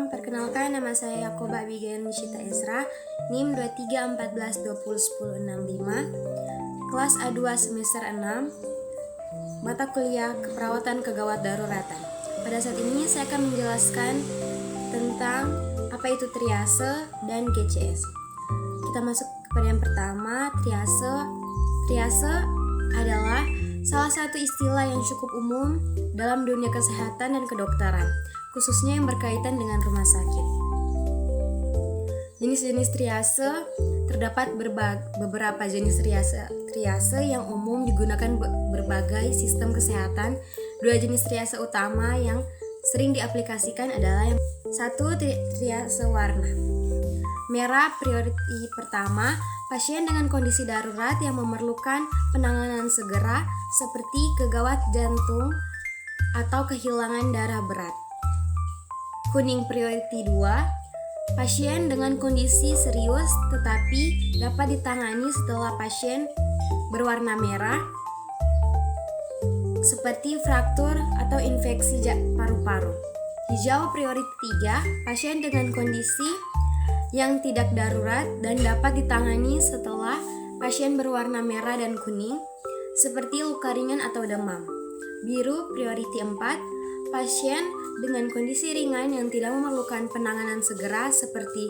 Salam, perkenalkan nama saya Yakoba Abigail Nishita Ezra, NIM 2314201065, kelas A2 semester 6, mata kuliah keperawatan kegawat daruratan. Pada saat ini saya akan menjelaskan tentang apa itu triase dan GCS. Kita masuk kepada yang pertama, triase. Triase adalah salah satu istilah yang cukup umum dalam dunia kesehatan dan kedokteran, khususnya yang berkaitan dengan rumah sakit. Jenis-jenis triase terdapat beberapa jenis triase yang umum digunakan berbagai sistem kesehatan. Dua jenis triase utama yang sering diaplikasikan adalah yang satu, triase warna merah. Prioriti pertama, pasien dengan kondisi darurat yang memerlukan penanganan segera seperti kegawat jantung atau kehilangan darah berat. Kuning, prioriti 2, pasien dengan kondisi serius tetapi dapat ditangani setelah pasien. Berwarna merah, seperti fraktur atau infeksi paru-paru. Hijau, prioriti 3, pasien dengan kondisi yang tidak darurat dan dapat ditangani setelah pasien. Berwarna merah dan kuning, seperti luka ringan atau demam. Biru, prioriti 4, pasien dengan kondisi ringan yang tidak memerlukan penanganan segera seperti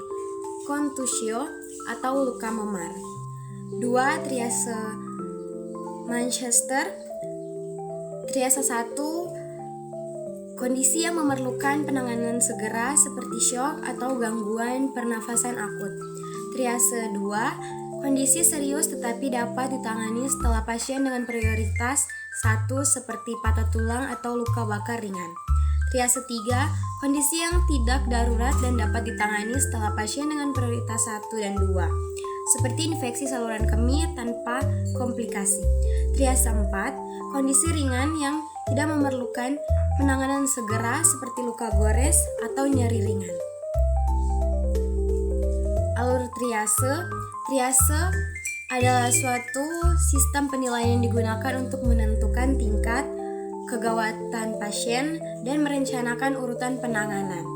kontusio atau luka memar. 2. Triase Manchester. Triase 1, kondisi yang memerlukan penanganan segera seperti syok atau gangguan pernafasan akut. Triase 2, kondisi serius tetapi dapat ditangani setelah pasien dengan prioritas 1 seperti patah tulang atau luka bakar ringan. Triase 3, kondisi yang tidak darurat dan dapat ditangani setelah pasien dengan prioritas 1 dan 2, seperti infeksi saluran kemih tanpa komplikasi. Triase 4, kondisi ringan yang tidak memerlukan penanganan segera seperti luka gores atau nyeri ringan. Alur triase. Triase adalah suatu sistem penilaian yang digunakan untuk menentukan tingkat kegawatan pasien dan merencanakan urutan penanganan.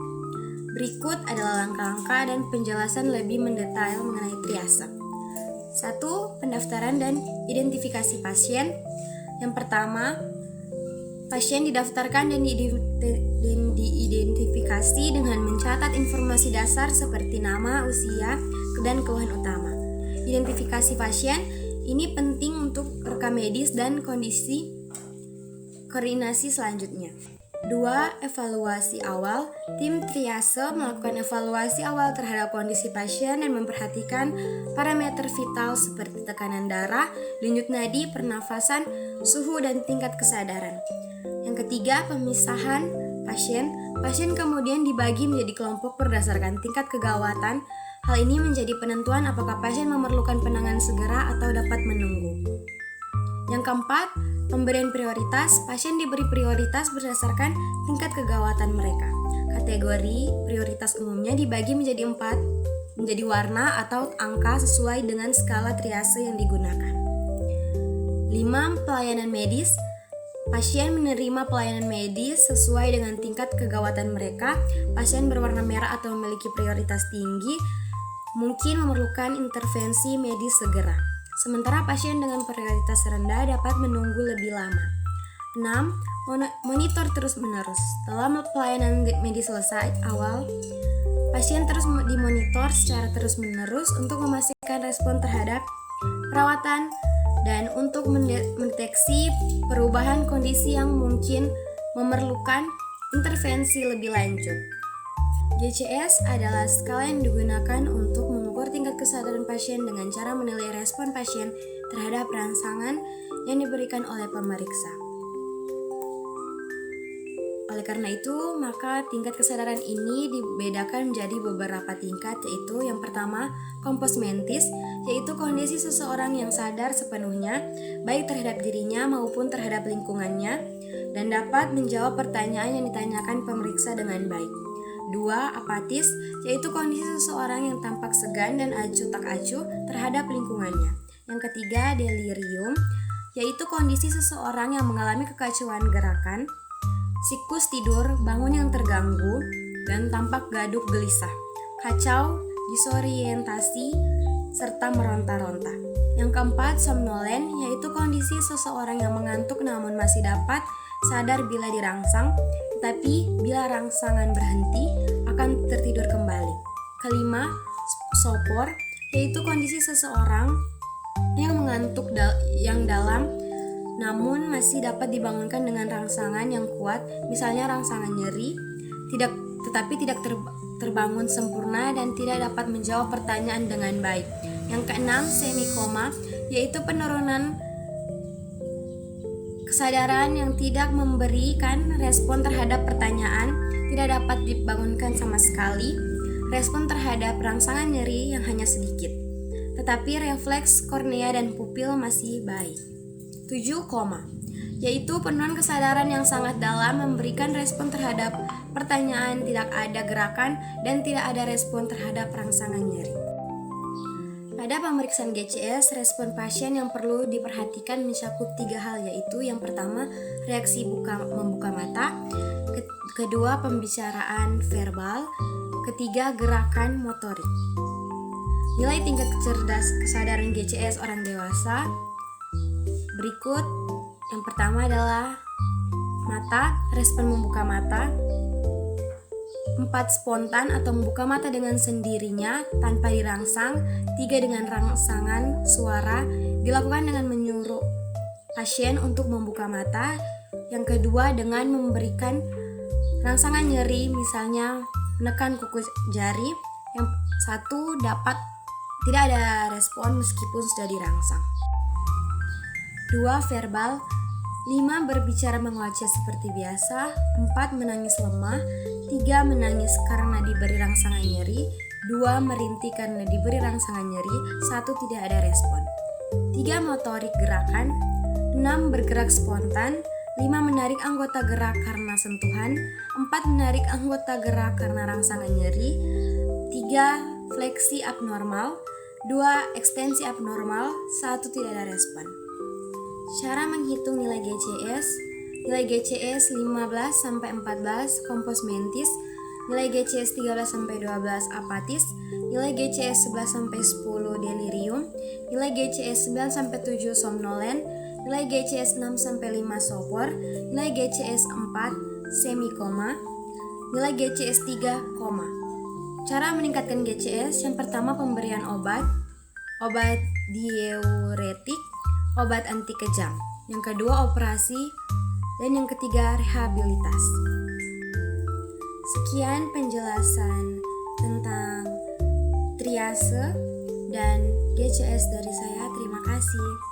Berikut adalah langkah-langkah dan penjelasan lebih mendetail mengenai triase. 1. Pendaftaran dan identifikasi pasien. Yang pertama, pasien didaftarkan dan diidentifikasi dengan mencatat informasi dasar seperti nama, usia, dan keluhan utama. Identifikasi pasien ini penting untuk rekam medis dan kondisi koordinasi selanjutnya. 2. Evaluasi awal. Tim triase melakukan evaluasi awal terhadap kondisi pasien dan memperhatikan parameter vital seperti tekanan darah, denyut nadi, pernafasan, suhu, dan tingkat kesadaran. Yang ketiga, pemisahan pasien. Pasien kemudian dibagi menjadi kelompok berdasarkan tingkat kegawatan. Hal ini menjadi penentuan apakah pasien memerlukan penanganan segera atau dapat menunggu. Yang keempat, pemberian prioritas. Pasien diberi prioritas berdasarkan tingkat kegawatan mereka. Kategori prioritas umumnya dibagi menjadi 4, menjadi warna atau angka sesuai dengan skala triase yang digunakan. 5. Pelayanan medis. Pasien menerima pelayanan medis sesuai dengan tingkat kegawatan mereka. Pasien berwarna merah atau memiliki prioritas tinggi mungkin memerlukan intervensi medis segera, sementara pasien dengan prioritas rendah dapat menunggu lebih lama. 6. Monitor terus-menerus. Setelah pelayanan medis selesai awal, pasien terus dimonitor secara terus-menerus untuk memastikan respon terhadap perawatan dan untuk mendeteksi perubahan kondisi yang mungkin memerlukan intervensi lebih lanjut. GCS adalah skala yang digunakan untuk mengukur tingkat kesadaran pasien dengan cara menilai respon pasien terhadap rangsangan yang diberikan oleh pemeriksa. Oleh karena itu, maka tingkat kesadaran ini dibedakan menjadi beberapa tingkat, yaitu yang pertama, kompos mentis, yaitu kondisi seseorang yang sadar sepenuhnya, baik terhadap dirinya maupun terhadap lingkungannya, dan dapat menjawab pertanyaan yang ditanyakan pemeriksa dengan baik. 2. Apatis, yaitu kondisi seseorang yang tampak segan dan acuh tak acuh terhadap lingkungannya. Yang ketiga, delirium, yaitu kondisi seseorang yang mengalami kekacauan gerakan. Siklus tidur, bangun yang terganggu. dan tampak gaduh gelisah, kacau, disorientasi, serta meronta-ronta. Yang keempat, somnolen, yaitu kondisi seseorang yang mengantuk namun masih dapat sadar bila dirangsang, tetapi bila rangsangan berhenti akan tertidur kembali. Kelima, sopor, yaitu kondisi seseorang yang mengantuk yang dalam namun masih dapat dibangunkan dengan rangsangan yang kuat, misalnya rangsangan nyeri, tetapi tidak terbangun sempurna dan tidak dapat menjawab pertanyaan dengan baik. Yang keenam, semikoma, yaitu penurunan kesadaran yang tidak memberikan respon terhadap pertanyaan, tidak dapat dibangunkan sama sekali, respon terhadap rangsangan nyeri yang hanya sedikit, tetapi refleks kornea dan pupil masih baik. 7, yaitu penurunan kesadaran yang sangat dalam, memberikan respon terhadap pertanyaan, tidak ada gerakan, dan tidak ada respon terhadap rangsangan nyeri. Pada pemeriksaan GCS, respon pasien yang perlu diperhatikan mencakup 3 hal, yaitu yang pertama, reaksi membuka mata, kedua, pembicaraan verbal, ketiga, gerakan motorik. Nilai tingkat kesadaran GCS orang dewasa berikut. Yang pertama adalah mata, respon membuka mata. 4, spontan atau membuka mata dengan sendirinya tanpa dirangsang. 3, dengan rangsangan suara, dilakukan dengan menyuruh pasien untuk membuka mata. Yang kedua, dengan memberikan rangsangan nyeri, misalnya menekan kuku jari. Yang satu, tidak ada respon meskipun sudah dirangsang. 2, verbal. 5, berbicara mengoceh seperti biasa. 4, menangis lemah. 3, menangis karena diberi rangsangan nyeri. 2, merintih karena diberi rangsangan nyeri. 1, tidak ada respon. 3, motorik gerakan. 6, bergerak spontan. 5, menarik anggota gerak karena sentuhan. 4, menarik anggota gerak karena rangsangan nyeri. 3, fleksi abnormal. 2, ekstensi abnormal. 1, tidak ada respon. Cara menghitung nilai GCS. Nilai GCS 15-14 kompos mentis, nilai GCS 13-12 apatis, nilai GCS 11-10 delirium, nilai GCS 9-7 somnolen, nilai GCS 6-5 sopor, nilai GCS 4 semikoma, nilai GCS 3 koma. Cara meningkatkan GCS, yang pertama pemberian obat diuretik, obat anti kejang. Yang kedua operasi, dan yang ketiga rehabilitasi. Sekian penjelasan tentang triase dan GCS dari saya. Terima kasih.